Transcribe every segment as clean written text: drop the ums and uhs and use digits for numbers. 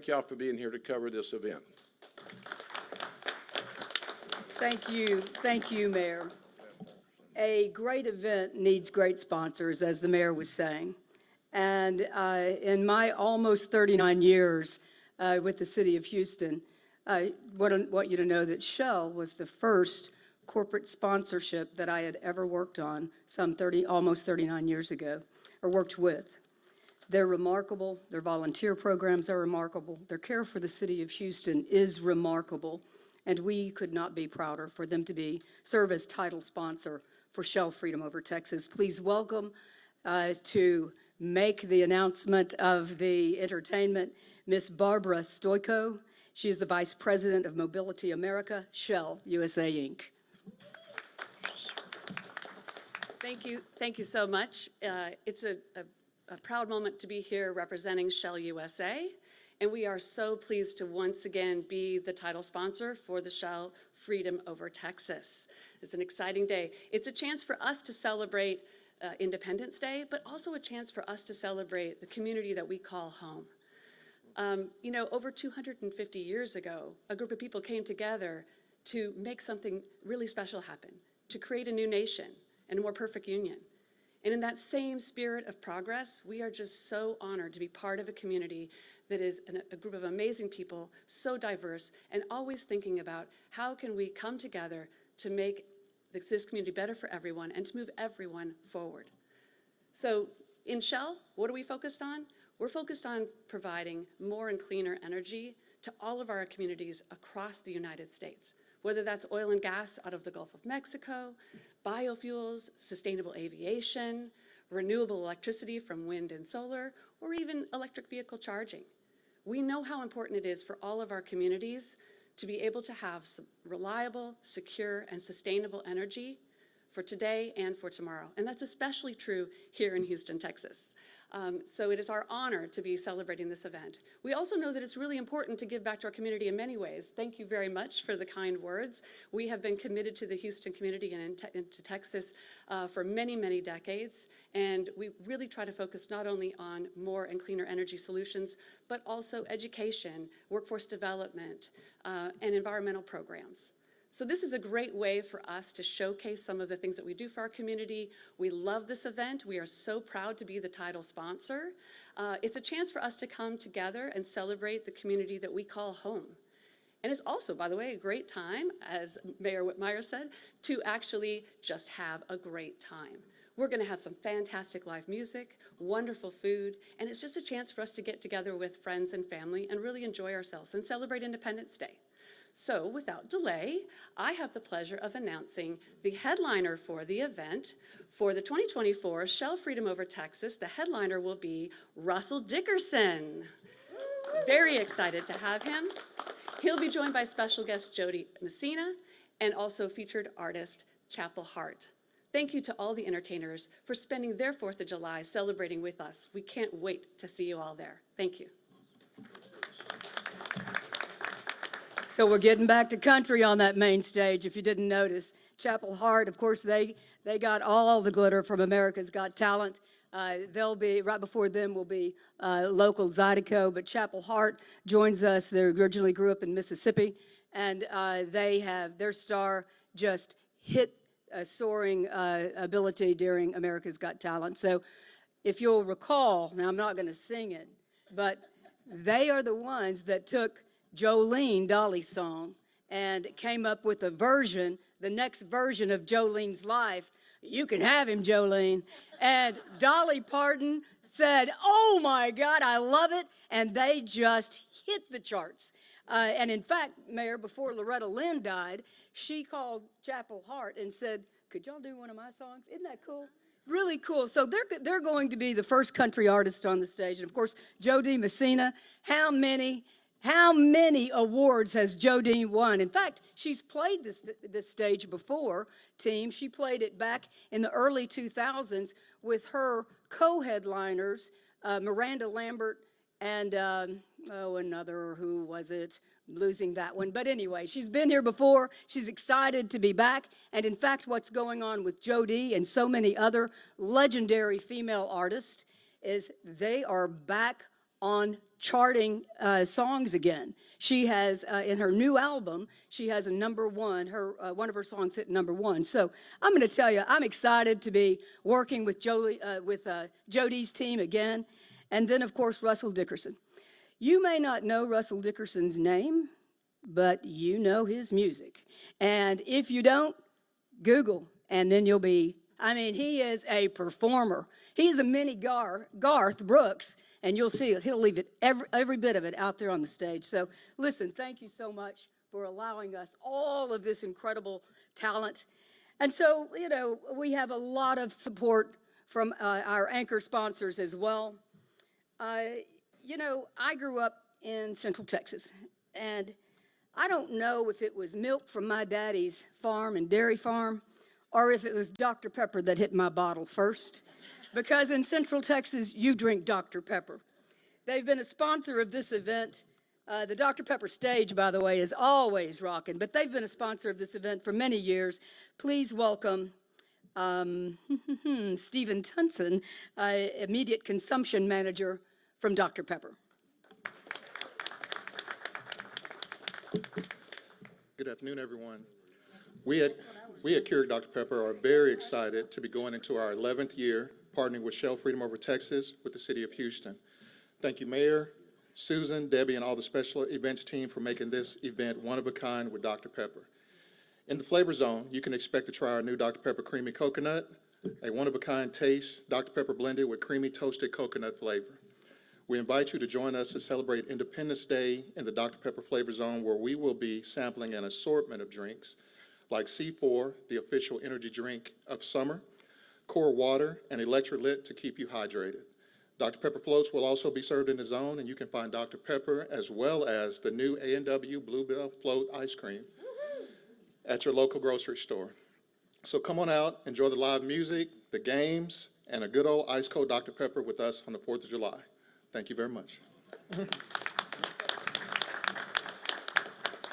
thank y'all for being here to cover this event. Thank you, Mayor. A great event needs great sponsors, as the mayor was saying. And in my almost 39 years with the city of Houston, I want you to know that Shell was the first corporate sponsorship that I had ever worked on almost 39 years ago, or worked with. They're remarkable. Their volunteer programs are remarkable. Their care for the city of Houston is remarkable. And we could not be prouder for them to serve as title sponsor for Shell Freedom Over Texas. Please welcome to make the announcement of the entertainment, Miss Barbara Stoyko. She is the Vice President of Mobility America, Shell USA, Inc. Thank you so much. It's a proud moment to be here representing Shell USA, and we are so pleased to once again be the title sponsor for the Shell Freedom Over Texas. It's an exciting day. It's a chance for us to celebrate Independence Day, but also a chance for us to celebrate the community that we call home. You know, over 250 years ago, a group of people came together to make something really special happen, to create a new nation and a more perfect union. And in that same spirit of progress, we are just so honored to be part of a community that is a group of amazing people, so diverse, and always thinking about how can we come together to make this community better for everyone and to move everyone forward. So in Shell, what are we focused on? We're focused on providing more and cleaner energy to all of our communities across the United States, whether that's oil and gas out of the Gulf of Mexico, biofuels, sustainable aviation, renewable electricity from wind and solar, or even electric vehicle charging. We know how important it is for all of our communities to be able to have some reliable, secure, and sustainable energy for today and for tomorrow. And that's especially true here in Houston, Texas. So it is our honor to be celebrating this event. We also know that it's really important to give back to our community in many ways. Thank you very much for the kind words. We have been committed to the Houston community and to Texas for many, many decades. And we really try to focus not only on more and cleaner energy solutions, but also education, workforce development, and environmental programs. So this is a great way for us to showcase some of the things that we do for our community. We love this event. We are so proud to be the title sponsor. It's a chance for us to come together and celebrate the community that we call home. And it's also, by the way, a great time, as Mayor Whitmire said, to actually just have a great time. We're going to have some fantastic live music, wonderful food, and it's just a chance for us to get together with friends and family and really enjoy ourselves and celebrate Independence Day. So without delay, I have the pleasure of announcing the headliner for the event. For the 2024 Shell Freedom Over Texas, the headliner will be Russell Dickerson. Very excited to have him. He'll be joined by special guest Jody Messina and also featured artist Chapel Hart. Thank you to all the entertainers for spending their 4th of July celebrating with us. We can't wait to see you all there. Thank you. So we're getting back to country on that main stage, if you didn't notice. Chapel Hart, of course, they got all the glitter from America's Got Talent. They'll be, right before them will be local Zydeco, but Chapel Hart joins us. They originally grew up in Mississippi, and they have, their star just hit a soaring ability during America's Got Talent. So if you'll recall, now I'm not going to sing it, but they are the ones that took Jolene, Dolly's song, and came up with a version, the next version of Jolene's life. You can have him, Jolene. And Dolly Parton said, oh my God, I love it. And they just hit the charts. And in fact, Mayor, before Loretta Lynn died, she called Chapel Hart and said, could y'all do one of my songs? Isn't that cool? Really cool. So they're going to be the first country artist on the stage. And of course, Jody Messina, how many awards has Jody won? In fact, she's played this stage before, team. She played it back in the early 2000s with her co-headliners, Miranda Lambert and, another, who was it? I'm losing that one. But anyway, she's been here before. She's excited to be back. And in fact, what's going on with Jody and so many other legendary female artists is they are back on charting songs again. She has, in her new album, she has a #1. One of her songs hit #1. So I'm going to tell you, I'm excited to be working with Jodi's team again. And then, of course, Russell Dickerson. You may not know Russell Dickerson's name, but you know his music. And if you don't, Google, and then you'll be, I mean, he is a performer. He is a mini Garth Brooks, and you'll see it. He'll leave it, every bit of it out there on the stage. So listen, thank you so much for allowing us all of this incredible talent. And so, you know, we have a lot of support from our anchor sponsors as well. You know, I grew up in Central Texas, and I don't know if it was milk from my daddy's farm and dairy farm, or if it was Dr. Pepper that hit my bottle first, because in Central Texas, you drink Dr. Pepper. They've been a sponsor of this event. The Dr. Pepper stage, by the way, is always rocking, but they've been a sponsor of this event for many years. Please welcome Stephen Tunson, immediate consumption manager from Dr. Pepper. Good afternoon, everyone. We at Keurig Dr. Pepper are very excited to be going into our 11th year partnering with Shell Freedom Over Texas with the City of Houston. Thank you, Mayor, Susan, Debbie, and all the special events team for making this event one of a kind with Dr. Pepper. In the flavor zone, you can expect to try our new Dr. Pepper Creamy Coconut, a one-of-a-kind taste, Dr. Pepper blended with creamy toasted coconut flavor. We invite you to join us to celebrate Independence Day in the Dr. Pepper Flavor Zone, where we will be sampling an assortment of drinks like C4, the official energy drink of summer, Core Water, and Electrolyte to keep you hydrated. Dr. Pepper floats will also be served in the zone, and you can find Dr. Pepper as well as the new A&W Bluebell Float ice cream at your local grocery store. So come on out, enjoy the live music, the games, and a good old ice cold Dr. Pepper with us on the 4th of July. Thank you very much.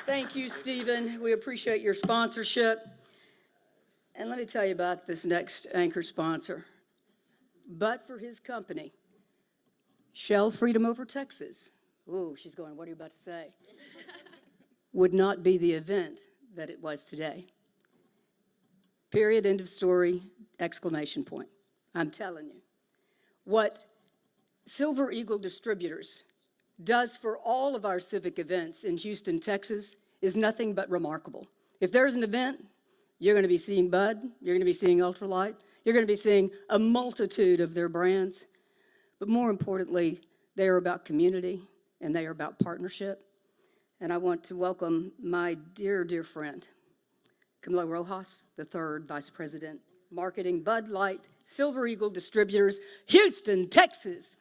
Thank you, Stephen. We appreciate your sponsorship. And let me tell you about this next anchor sponsor. But for his company, Shell Freedom Over Texas. Ooh, she's going, what are you about to say? Would not be the event that it was today. Period, end of story, exclamation point. I'm telling you. What Silver Eagle Distributors does for all of our civic events in Houston, Texas, is nothing but remarkable. If there's an event, you're going to be seeing Bud, you're going to be seeing Ultralight, you're going to be seeing a multitude of their brands. But more importantly, they are about community and they are about partnership. And I want to welcome my dear, dear friend, Camilo Rojas, the third Vice President, Marketing, Bud Light, Silver Eagle Distributors, Houston, Texas.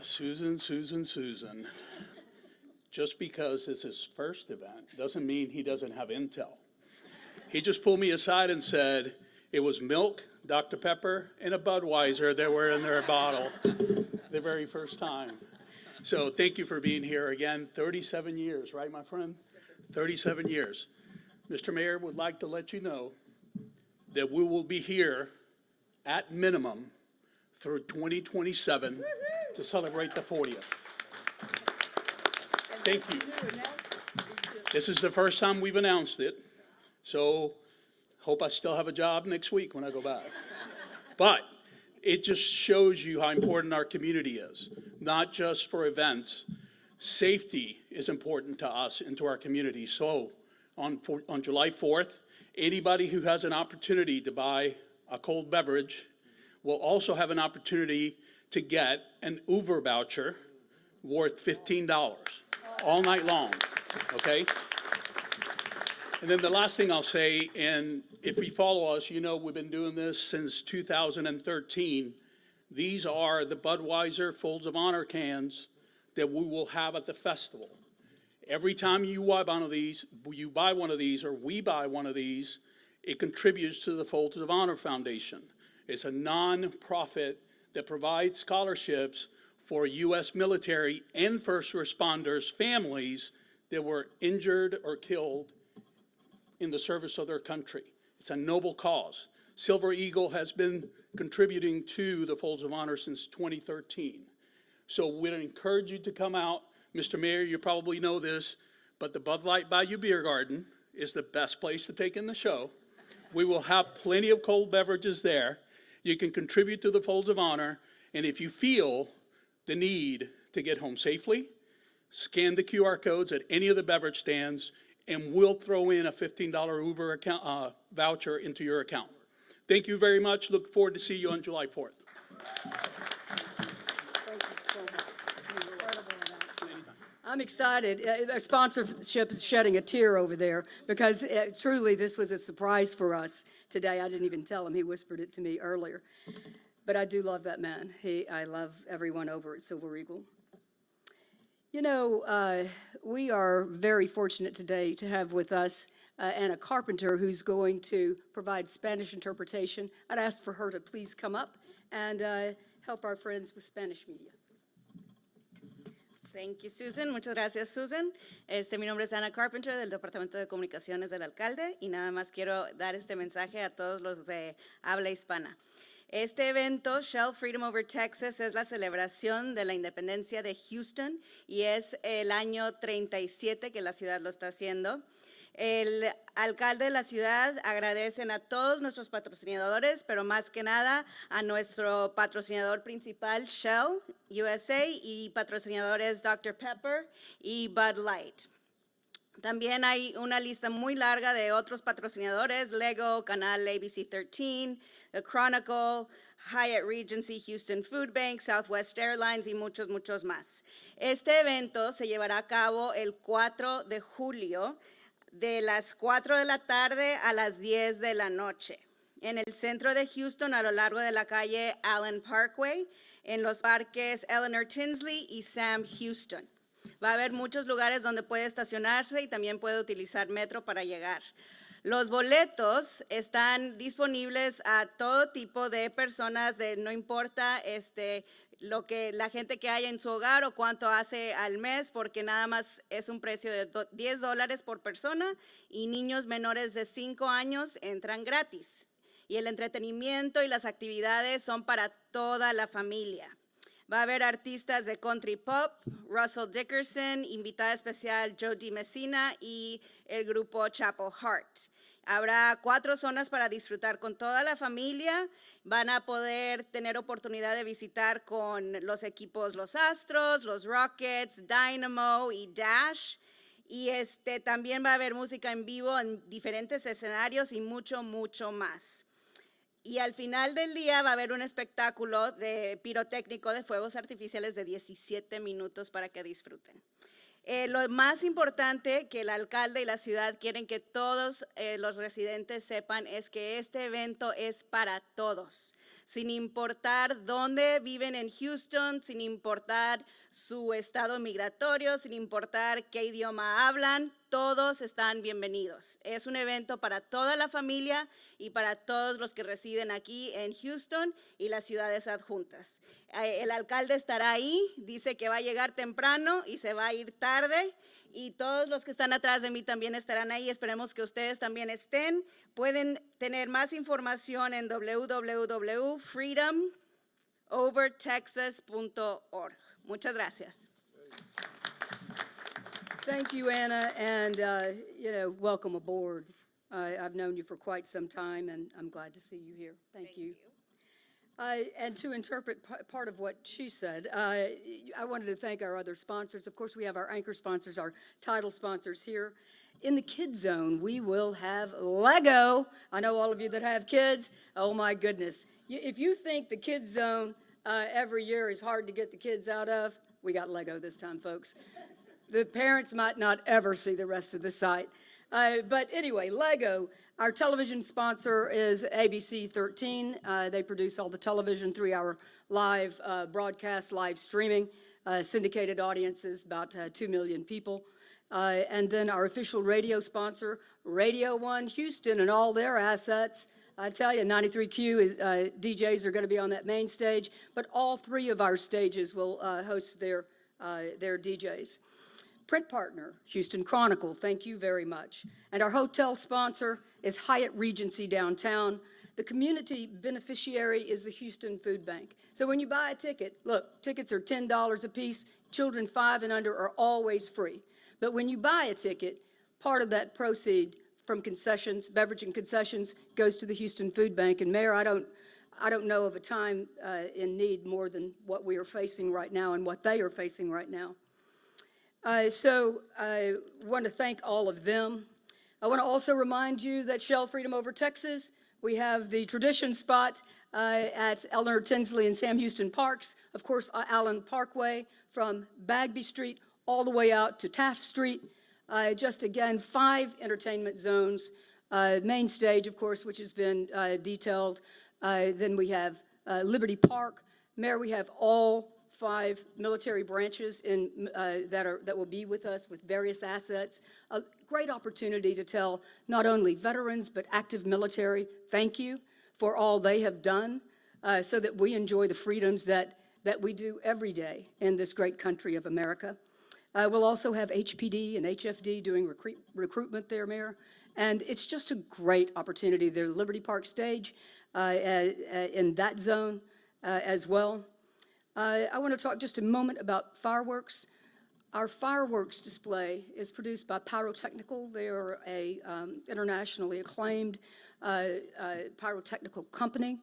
Susan. Just because it's his first event doesn't mean he doesn't have intel. He just pulled me aside and said it was milk, Dr. Pepper, and a Budweiser that were in their bottle the very first time. So thank you for being here again. 37 years, right, my friend? 37 years. Mr. Mayor would like to let you know that we will be here at minimum through 2027 to celebrate the 40th. Thank you. This is the first time we've announced it, so hope I still have a job next week when I go back. But it just shows you how important our community is, not just for events. Safety is important to us and to our community. So on July 4th, anybody who has an opportunity to buy a cold beverage will also have an opportunity to get an Uber voucher worth $15 all night long, okay? And then the last thing I'll say, and if you follow us, you know we've been doing this since 2013. These are the Budweiser Folds of Honor cans that we will have at the festival. Every time you buy one of these, or we buy one of these, it contributes to the Folds of Honor Foundation. It's a non-profit that provides scholarships for U.S. military and first responders' families that were injured or killed in the service of their country. It's a noble cause. Silver Eagle has been contributing to the Folds of Honor since 2013. So we'd encourage you to come out. Mr. Mayor, you probably know this, but the Bud Light Bayou Beer Garden is the best place to take in the show. We will have plenty of cold beverages there. You can contribute to the Folds of Honor, and if you feel the need to get home safely, scan the QR codes at any of the beverage stands, and we'll throw in a $15 Uber account, voucher into your account. Thank you very much. Look forward to see you on July 4th. I'm excited. Our sponsorship is shedding a tear over there because truly this was a surprise for us today. I didn't even tell him. He whispered it to me earlier. But I do love that man. I love everyone over at Silver Eagle. You know, we are very fortunate today to have with us Anna Carpenter, who's going to provide Spanish interpretation. I'd ask for her to please come up and help our friends with Spanish media. Thank you, Susan. Muchas gracias, Susan. Mi nombre es Ana Carpenter, del Departamento de Comunicaciones del Alcalde, y nada más quiero dar este mensaje a todos los de habla hispana. Este evento, Shell Freedom Over Texas, es la celebración de la independencia de Houston y es el año 37 que la ciudad lo está haciendo. El alcalde de la ciudad agradecen a todos nuestros patrocinadores, pero más que nada a nuestro patrocinador principal, Shell USA, y patrocinadores Dr. Pepper y Bud Light. También hay una lista muy larga de otros patrocinadores: Lego, Canal ABC 13, The Chronicle, Hyatt Regency, Houston Food Bank, Southwest Airlines y muchos, muchos más. Este evento se llevará a cabo el 4 de julio de las 4 de la tarde a las 10 de la noche en el centro de Houston, a lo largo de la calle Allen Parkway, en los parques Eleanor Tinsley y Sam Houston. Va a haber muchos lugares donde puede estacionarse y también puede utilizar metro para llegar. Los boletos están disponibles a todo tipo de personas, no importa lo que la gente que haya en su hogar o cuánto hace al mes, porque nada más es un precio de $10 por persona y niños menores de 5 años entran gratis. Y el entretenimiento y las actividades son para toda la familia. Va a haber artistas de country pop, Russell Dickerson, invitada especial Jody Messina y el grupo Chapel Heart. Habrá 4 zonas para disfrutar con toda la familia. Van a poder tener oportunidad de visitar con los equipos Los Astros, los Rockets, Dynamo y Dash. Y también va a haber música en vivo en diferentes escenarios y mucho, mucho más. Y al final del día va a haber un espectáculo de pirotécnico de fuegos artificiales de 17 minutos para que disfruten. Lo más importante que el alcalde y la ciudad quieren que todos los residentes sepan es que este evento es para todos, sin importar dónde viven en Houston, sin importar su estado migratorio, sin importar qué idioma hablan, todos están bienvenidos. Es un evento para toda la familia y para todos los que residen aquí en Houston y las ciudades adjuntas. El alcalde estará ahí, dice que va a llegar temprano y se va a ir tarde, y todos los que están atrás de mí también estarán ahí. Esperemos que ustedes también estén. Pueden tener más información en www.freedomovertexas.org. Muchas gracias. Thank you, Anna, and welcome aboard. I've known you for quite some time, and I'm glad to see you here. Thank you. And to interpret part of what she said, I wanted to thank our other sponsors. Of course, we have our anchor sponsors, our title sponsors here. In the Kids Zone, we will have Lego. I know all of you that have kids. Oh, my goodness. If you think the Kids Zone every year is hard to get the kids out of, we got Lego this time, folks. The parents might not ever see the rest of the site. But anyway, Lego. Our television sponsor is ABC 13. They produce all the television, 3-hour live broadcast, live streaming, syndicated audiences, about 2 million people. And then our official radio sponsor, Radio 1 Houston, and all their assets. I tell you, 93Q is, DJs are going to be on that main stage, but all 3 of our stages will host their DJs. Print partner, Houston Chronicle, thank you very much. And our hotel sponsor is Hyatt Regency Downtown. The community beneficiary is the Houston Food Bank. So when you buy a ticket, look, tickets are $10 a piece. Children 5 and under are always free. But when you buy a ticket, part of that proceed from concessions, beverage and concessions, goes to the Houston Food Bank. And Mayor, I don't know of a time in need more than what we are facing right now and what they are facing right now. So I want to thank all of them. I want to also remind you that Shell Freedom Over Texas, we have the tradition spot at Eleanor Tinsley and Sam Houston Parks, of course, Allen Parkway, from Bagby Street all the way out to Taft Street. Just again, 5 entertainment zones, main stage, of course, which has been detailed. Then we have Liberty Park. Mayor, we have all 5 military branches that will be with us with various assets. A great opportunity to tell not only veterans but active military thank you for all they have done so that we enjoy the freedoms that we do every day in this great country of America. We'll also have HPD and HFD doing recruitment there, Mayor. And it's just a great opportunity. There's Liberty Park stage in that zone as well. I want to talk just a moment about fireworks. Our fireworks display is produced by Pyrotechnical. They are a internationally acclaimed pyrotechnical company,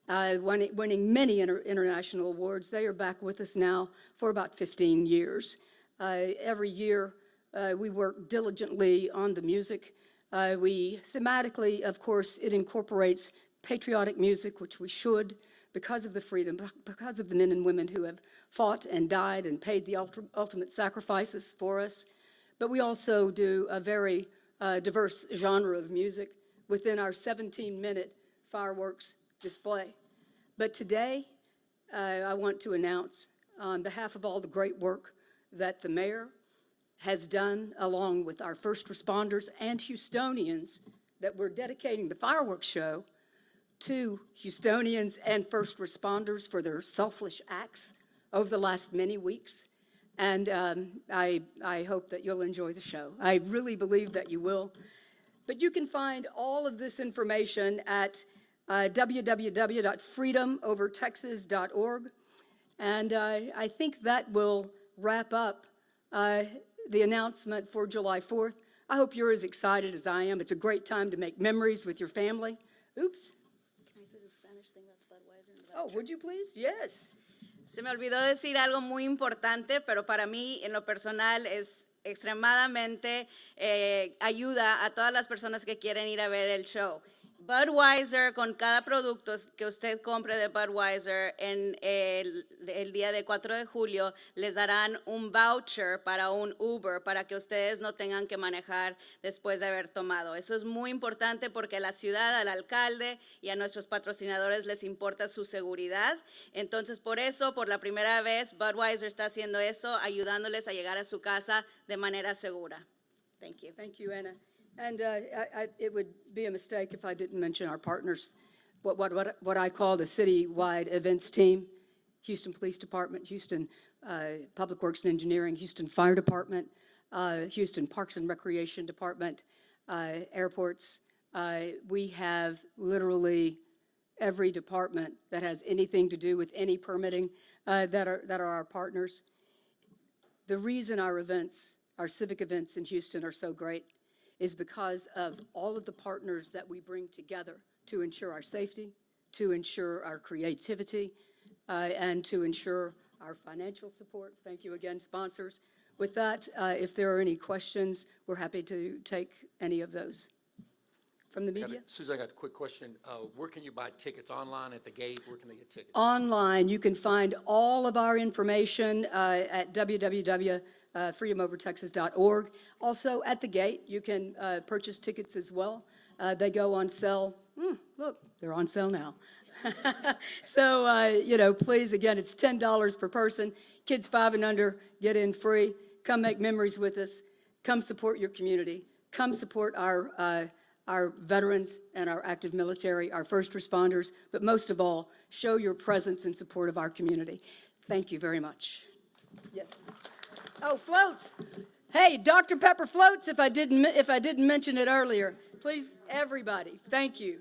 winning many international awards. They are back with us now for about 15 years. Every year, we work diligently on the music. We thematically, of course, it incorporates patriotic music, which we should, because of the freedom, because of the men and women who have fought and died and paid the ultimate sacrifices for us. But we also do a very diverse genre of music within our 17-minute fireworks display. But today, I want to announce, on behalf of all the great work that the mayor has done, along with our first responders and Houstonians, that we're dedicating the fireworks show to Houstonians and first responders for their selfless acts over the last many weeks. And I hope that you'll enjoy the show. I really believe that you will. But you can find all of this information at www.freedomovertexas.org. And I think that will wrap up the announcement for July 4th. I hope you're as excited as I am. It's a great time to make memories with your family. Oops. Can I say the Spanish thing about Budweiser and the Oh, would you please? Yes. Se me olvidó decir algo muy importante, pero para mí, en lo personal, es extremadamente ayuda a todas las personas que quieren ir a ver el show. Budweiser, con cada producto que usted compre de Budweiser en el día de 4 de julio, les darán un voucher para un Uber para que ustedes no tengan que manejar después de haber tomado. Eso es muy importante porque a la ciudad, al alcalde y a nuestros patrocinadores les importa su seguridad. Entonces, por eso, por la primera vez, Budweiser está haciendo eso, ayudándoles a llegar a su casa de manera segura. Thank you. Thank you, Anna. And it would be a mistake if I didn't mention our partners, what I call the citywide events team: Houston Police Department, Houston Public Works and Engineering, Houston Fire Department, Houston Parks and Recreation Department, airports. We have literally every department that has anything to do with any permitting that are our partners. The reason our events, our civic events in Houston are so great is because of all of the partners that we bring together to ensure our safety, to ensure our creativity, and to ensure our financial support. Thank you again, sponsors. With that, if there are any questions, we're happy to take any of those. From the media? Susan, I got a quick question. Where can you buy tickets? Online at the gate? Where can they get tickets? Online, you can find all of our information at www.freedomovertexas.org. Also, at the gate, you can purchase tickets as well. They go on sale. Look, they're on sale now. So, please, again, it's $10 per person. Kids 5 and under get in free. Come make memories with us. Come support your community. Come support our veterans and our active military, our first responders, but most of all, show your presence in support of our community. Thank you very much. Yes. Oh, floats. Hey, Dr. Pepper floats, if I didn't mention it earlier. Please, everybody, thank you.